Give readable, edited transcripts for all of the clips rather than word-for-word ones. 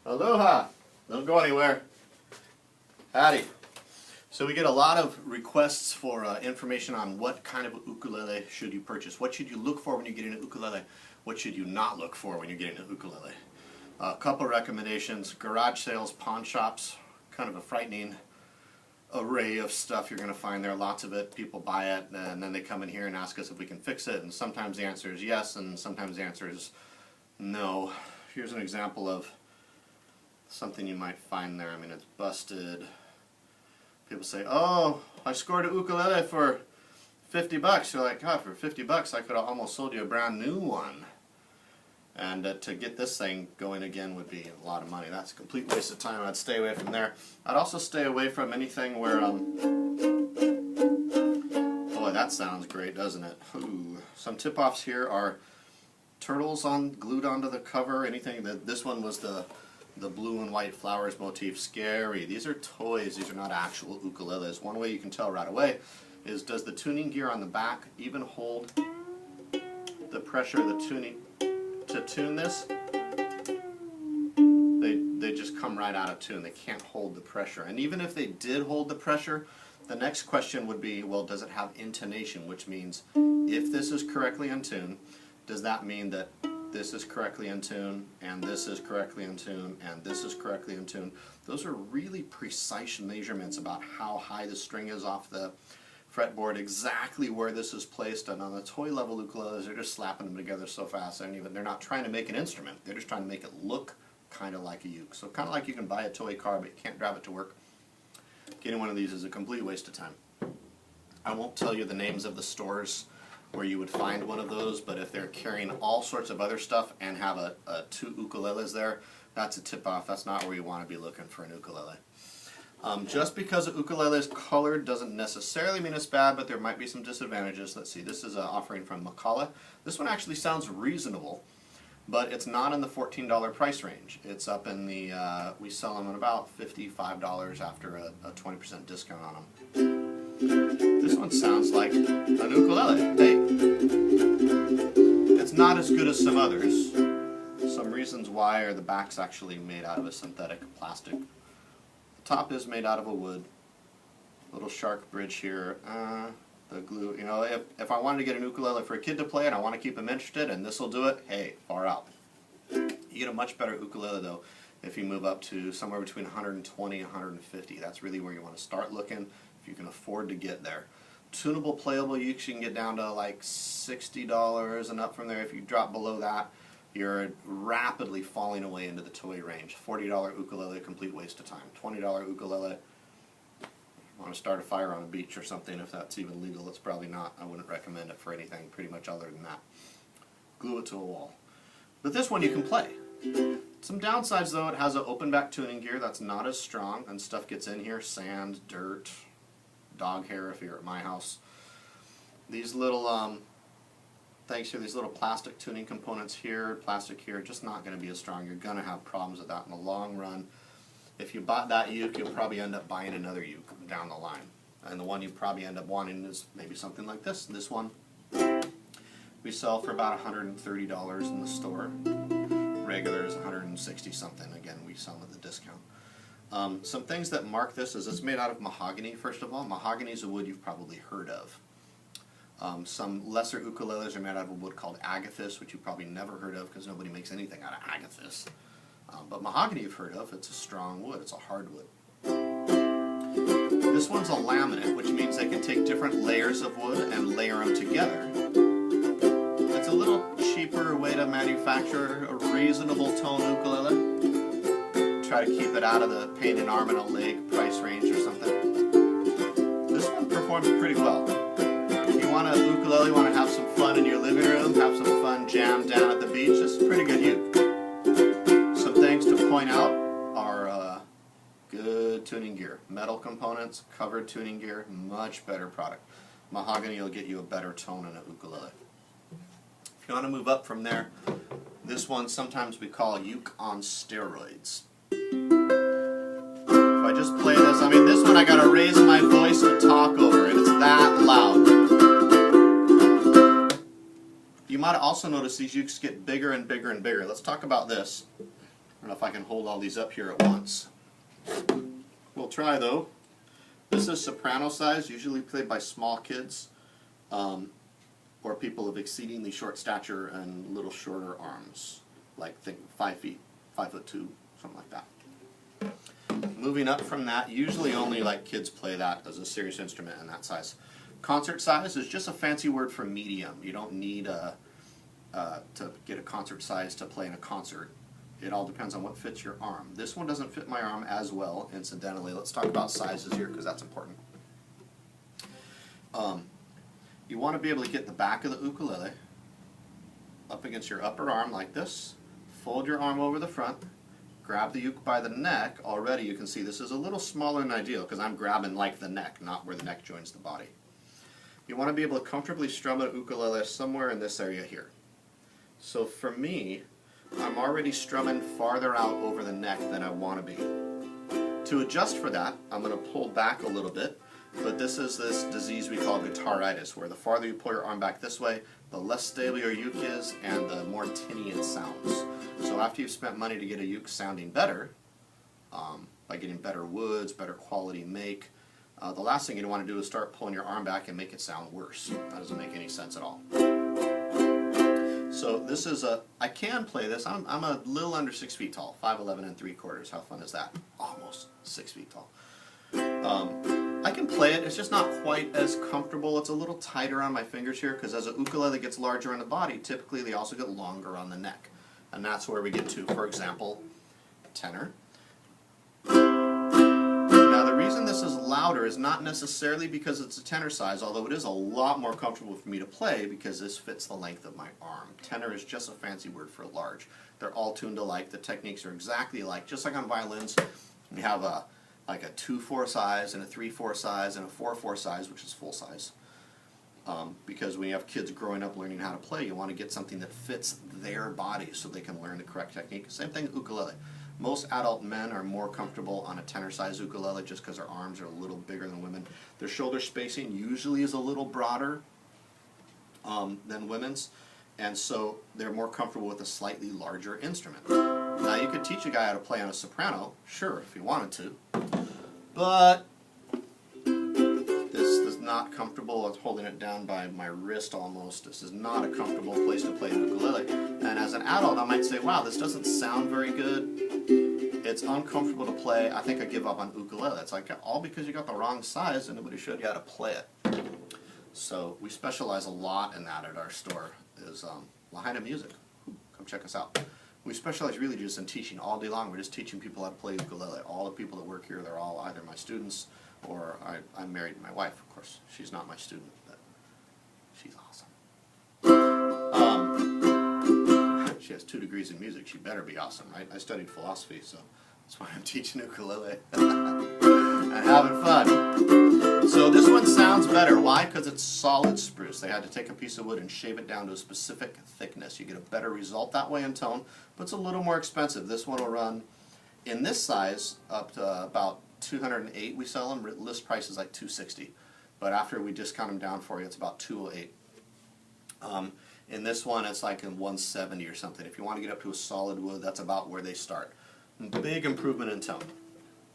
Aloha! Don't go anywhere. Howdy. So we get a lot of requests for information on what kind of ukulele should you purchase. What should you look for when you're getting an ukulele? What should you not look for when you're getting an ukulele? A couple recommendations: garage sales, pawn shops, kind of a frightening array of stuff you're going to find there. Lots of it. People buy it and then they come in here and ask us if we can fix it, and sometimes the answer is yes and sometimes the answer is no. Here's an example of something you might find there. I mean, it's busted. People say, oh, I scored a ukulele for 50 bucks. You're like, God, for 50 bucks I could have almost sold you a brand new one. And to get this thing going again would be a lot of money. That's a complete waste of time. I'd stay away from there. I'd also stay away from anything where, boy, that sounds great, doesn't it? Ooh. Some tip-offs here are turtles glued onto the cover. Anything that this one was the blue and white flowers motif. Scary. These are toys. These are not actual ukuleles. One way you can tell right away is, does the tuning gear on the back even hold the pressure of the tuning to tune this? They just come right out of tune. They can't hold the pressure. And even if they did hold the pressure, the next question would be, well, does it have intonation? Which means, if this is correctly in tune, does that mean that this is correctly in tune, and this is correctly in tune, and this is correctly in tune? Those are really precise measurements about how high the string is off the fretboard, exactly where this is placed. And on the toy level ukuleles, they're just slapping them together so fast. They're not trying to make an instrument. They're just trying to make it look kind of like a uke. So kind of like you can buy a toy car, but you can't drive it to work. Getting one of these is a complete waste of time. I won't tell you the names of the stores where you would find one of those, but if they're carrying all sorts of other stuff and have two ukuleles there, that's a tip-off. That's not where you want to be looking for an ukulele. Just because an ukulele is colored doesn't necessarily mean it's bad, but there might be some disadvantages. Let's see, this is an offering from Macala. This one actually sounds reasonable, but it's not in the $14 price range. It's up in the, we sell them at about $55 after a 20% discount on them. This one sounds like an ukulele. Hey, it's not as good as some others. Some reasons why are the back's actually made out of a synthetic plastic. The top is made out of a wood. Little shark bridge here. The glue, you know, if I wanted to get an ukulele for a kid to play and I want to keep them interested and this will do it, hey, far out. You get a much better ukulele though if you move up to somewhere between 120 and 150. That's really where you want to start looking, if you can afford to get there. Tunable, playable ukes, you can get down to like $60 and up from there. If you drop below that, you're rapidly falling away into the toy range. $40 ukulele, complete waste of time. $20 ukulele, want to start a fire on a beach or something, if that's even legal. It's probably not. I wouldn't recommend it for anything pretty much other than that. Glue it to a wall. But this one you can play. Some downsides though, it has an open back tuning gear that's not as strong, and stuff gets in here, sand, dirt, dog hair if you're at my house. These little things here, these little plastic tuning components here, plastic here, just not going to be as strong. You're going to have problems with that in the long run. If you bought that uke, you'll probably end up buying another uke down the line. And the one you probably end up wanting is maybe something like this. This one we sell for about $130 in the store. Regular is $160 something. Again, we sell with a discount. Some things that mark this is it's made out of mahogany, first of all. Mahogany is a wood you've probably heard of. Some lesser ukuleles are made out of a wood called agathis, which you've probably never heard of because nobody makes anything out of agathis. But mahogany you've heard of. It's a strong wood. It's a hardwood. This one's a laminate, which means they can take different layers of wood and layer them together. It's a little cheaper way to manufacture a reasonable tone ukulele. Try to keep it out of the pain in arm and a leg price range or something. This one performs pretty well. If you want a ukulele, you want to have some fun in your living room, have some fun jam down at the beach, this is a pretty good uke. Some things to point out are good tuning gear. Metal components, covered tuning gear, much better product. Mahogany will get you a better tone in a ukulele. If you want to move up from there, this one sometimes we call uke on steroids. If I just play this, I mean this one I gotta raise my voice and talk over it. It's that loud. You might also notice these ukes get bigger and bigger and bigger. Let's talk about this. don't know if I can hold all these up here at once. We'll try though. This is soprano size, usually played by small kids or people of exceedingly short stature and little shorter arms, like think 5 feet, 5'2", something like that. Moving up from that, usually only like kids play that as a serious instrument in that size. Concert size is just a fancy word for medium. You don't need to get a concert size to play in a concert. It all depends on what fits your arm. This one doesn't fit my arm as well, incidentally. Let's talk about sizes here because that's important. You want to be able to get the back of the ukulele up against your upper arm like this. Fold your arm over the front. Grab the uke by the neck. Already you can see this is a little smaller than ideal because I'm grabbing like the neck, not where the neck joins the body. You want to be able to comfortably strum a ukulele somewhere in this area here. So for me, I'm already strumming farther out over the neck than I want to be. To adjust for that, I'm going to pull back a little bit, but this is this disease we call guitaritis, where the farther you pull your arm back this way, the less stable your uke is and the more tinny it sounds. So after you've spent money to get a uke sounding better, by getting better woods, better quality make, the last thing you want to do is start pulling your arm back and make it sound worse. That doesn't make any sense at all. So this is I can play this. I'm a little under 6 feet tall, 5'11 3/4. How fun is that? Almost 6 feet tall. I can play it. It's just not quite as comfortable. It's a little tighter on my fingers here because as a ukulele gets larger in the body, typically they also get longer on the neck. And that's where we get to, for example, tenor. Now the reason this is louder is not necessarily because it's a tenor size, although it is a lot more comfortable for me to play because this fits the length of my arm. Tenor is just a fancy word for large. They're all tuned alike. The techniques are exactly alike. Just like on violins, we have like a 2/4 size and a 3/4 size and a 4/4 size, which is full size. Because when you have kids growing up learning how to play, you want to get something that fits their body so they can learn the correct technique. Same thing with ukulele. Most adult men are more comfortable on a tenor size ukulele just because their arms are a little bigger than women. Their shoulder spacing usually is a little broader than women's, and so they're more comfortable with a slightly larger instrument. Now you could teach a guy how to play on a soprano, sure, if he wanted to, but this is not comfortable. It's holding it down by my wrist almost. This is not a comfortable place to play an ukulele. And as an adult, I might say, wow, this doesn't sound very good. It's uncomfortable to play. I think I give up on ukulele. It's like all because you got the wrong size and nobody showed you how to play it. So we specialize a lot in that at our store. Is Lahaina Music. Come check us out. We specialize really just in teaching all day long. We're just teaching people how to play ukulele. All the people that work here, they're all either my students or I'm married to my wife, of course. She's not my student, but she's awesome. She has 2 degrees in music. She better be awesome, right? I studied philosophy, so that's why I'm teaching ukulele. And having fun. So this one sounds better. Why? Because it's solid spruce. They had to take a piece of wood and shave it down to a specific thickness. You get a better result that way in tone, but it's a little more expensive. This one will run, in this size, up to about $208 we sell them. List price is like $260. But after we discount them down for you, it's about $208. In this one, it's like in $170 or something. If you want to get up to a solid wood, that's about where they start. Big improvement in tone.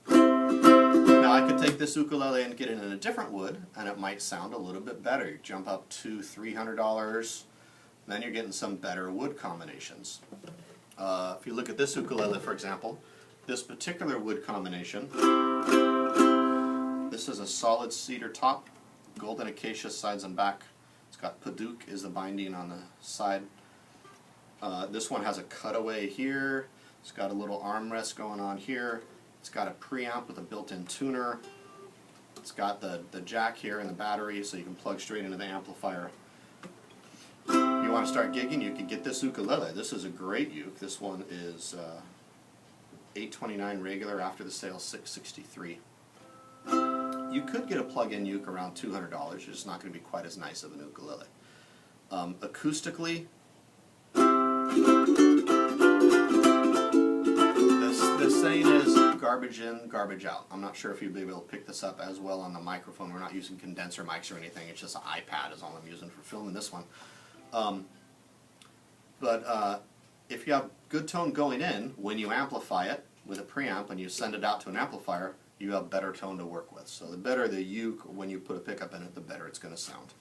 Now I could take this ukulele and get it in a different wood, and it might sound a little bit better. You jump up to $300, then you're getting some better wood combinations. If you look at this ukulele, for example, this particular wood combination, this is a solid cedar top, golden acacia sides and back. It's got paduk is the binding on the side. This one has a cutaway here. It's got a little armrest going on here. It's got a preamp with a built-in tuner. It's got the jack here and the battery so you can plug straight into the amplifier. You want to start gigging, you can get this ukulele. This is a great uke. This one is $829 regular, after the sale $663. You could get a plug-in uke around $200. It's just not going to be quite as nice of an ukulele. Acoustically, the saying is garbage in, garbage out. I'm not sure if you'll be able to pick this up as well on the microphone. We're not using condenser mics or anything. It's just an iPad is all I'm using for filming this one. if you have good tone going in, when you amplify it with a preamp and you send it out to an amplifier, you have better tone to work with. So the better the uke, when you put a pickup in it, the better it's going to sound.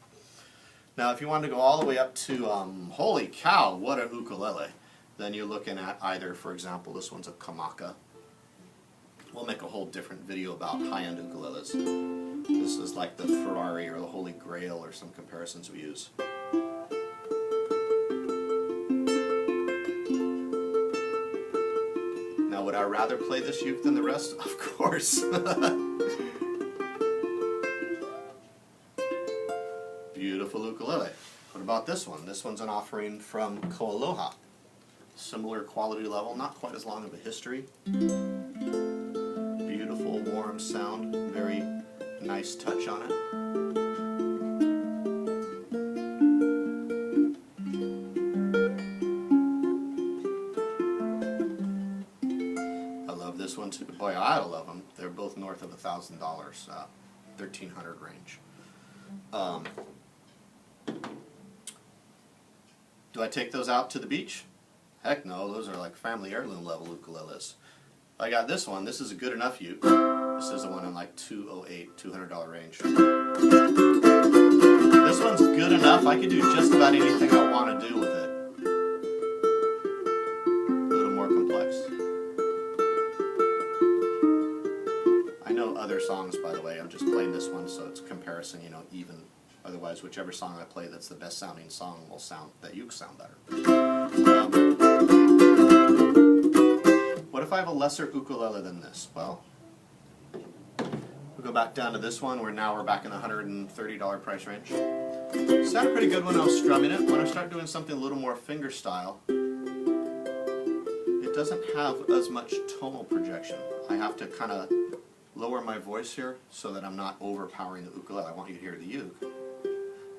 Now if you want to go all the way up to, holy cow, what a ukulele, then you're looking at either, for example, this one's a Kamaka. We'll make a whole different video about high-end ukuleles. This is like the Ferrari or the Holy Grail or some comparisons we use. Now would I rather play this uke than the rest? Of course. Beautiful ukulele. What about this one? This one's an offering from Koaloha. Similar quality level, not quite as long of a history. Beautiful, warm sound, very nice touch on it. I love this one too. Boy, I love them. They're both north of $1,000, $1,300 range. Do I take those out to the beach? Heck no, those are like family heirloom level ukuleles. I got this one. This is a good enough uke. This is the one in like $200 range. This one's good enough. I could do just about anything I want to do with it. A little more complex. I know other songs, by the way. I'm just playing this one, so it's comparison, you know, even. Otherwise, whichever song I play that's the best sounding song will sound, that uke sound better. What if I have a lesser ukulele than this? Well, we'll go back down to this one, where now we're back in the $130 price range. Sounded pretty good when I was strumming it. When I start doing something a little more finger style, it doesn't have as much tonal projection. I have to kind of lower my voice here so that I'm not overpowering the ukulele. I want you to hear the uke.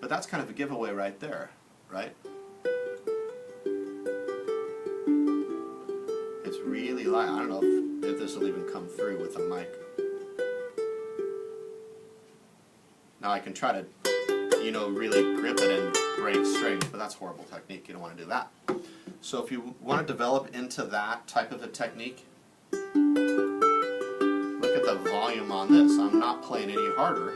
But that's kind of a giveaway right there, right? It's really light. I don't know if this will even come through with the mic. Now I can try to, you know, really grip it and break strings, but that's horrible technique. You don't want to do that. So if you want to develop into that type of a technique, look at the volume on this. I'm not playing any harder.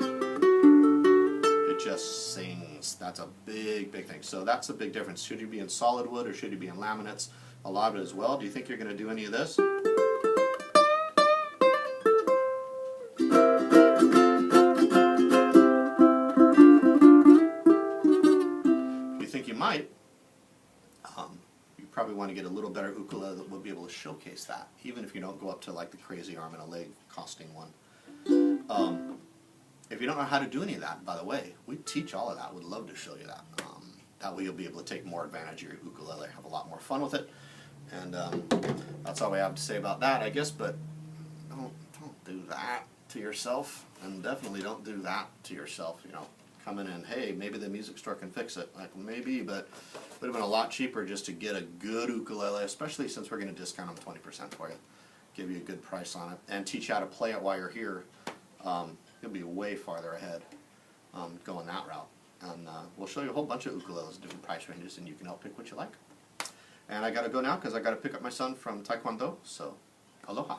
It just sings. That's a big, big thing. So that's a big difference. Should you be in solid wood or should you be in laminates? A lot of it as well. Do you think you're going to do any of this? If you think you might, you probably want to get a little better ukulele that will be able to showcase that, even if you don't go up to like the crazy arm and a leg costing one. If you don't know how to do any of that, by the way, we teach all of that. We'd love to show you that. That way you'll be able to take more advantage of your ukulele, have a lot more fun with it. And that's all we have to say about that, I guess. But don't do that to yourself, and definitely don't do that to yourself. You know, coming in, hey, maybe the music store can fix it. Like maybe, but it would have been a lot cheaper just to get a good ukulele, especially since we're going to discount them 20% for you, give you a good price on it, and teach you how to play it while you're here. You'll be way farther ahead going that route. And we'll show you a whole bunch of ukuleles, different price ranges, and you can help pick what you like. And I got to go now because I got to pick up my son from Taekwondo, so aloha.